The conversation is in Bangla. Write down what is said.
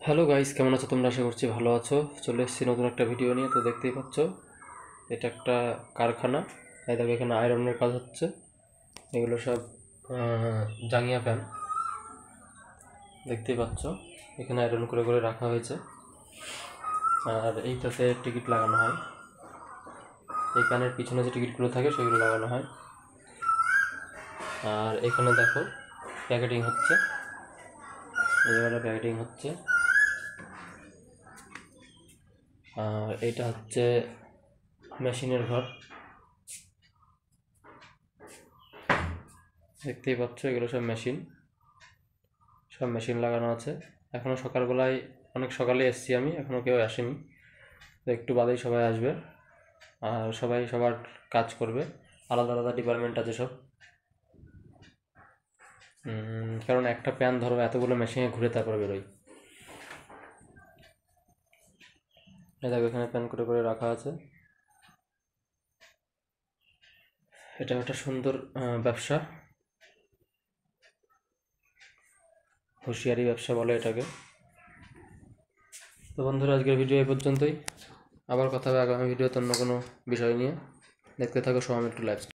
হ্যালো গাইস, কেমন আছো তোমরা? আশা করছি ভালো আছো। চলে এসেছি নতুন একটা ভিডিও নিয়ে। তো দেখতেই পাচ্ছ, এটা একটা কারখানা। এই দেখো, এখানে আয়রনের কাজ হচ্ছে। এগুলো সব জাঙ্গিয়া প্যান, দেখতেই পাচ্ছ। এখানে আয়রন করে করে রাখা হয়েছে। আর এইটাতে টিকিট লাগানো হয়। এই প্যানের পিছনে যে টিকিটগুলো থাকে সেগুলো লাগানো হয়। আর এখানে দেখো, প্যাকেটিং হচ্ছে। এবারে প্যাকেটিং হচ্ছে। আর এইটা হচ্ছে মেশিনের ঘর, দেখতেই পাচ্ছ। এগুলো সব মেশিন, সব মেশিন লাগানো আছে। এখনও সকালবেলায়, অনেক সকালে এসেছি আমি, এখনও কেউ আসেনি। তো একটু বাদেই সবাই আসবে। আর সবাই সবার কাজ করবে। আলাদা আলাদা ডিপার্টমেন্ট আছে সব। কারণ একটা প্যান ধরো এতগুলো মেশিনে ঘুরে তারপর বেরোয়। এই দেখো, এখানে প্যান করে করে রাখা আছে। এটা একটা সুন্দর ব্যবসা, হুঁশিয়ারি ব্যবসা বলে এটাকে। তো বন্ধুরা, আজকের ভিডিও এই পর্যন্তই। আবার কথা হবে আগামী ভিডিওতে অন্য কোনো বিষয় নিয়ে। দেখতে থাকো সোহাম একটু লাইফস্টাইল।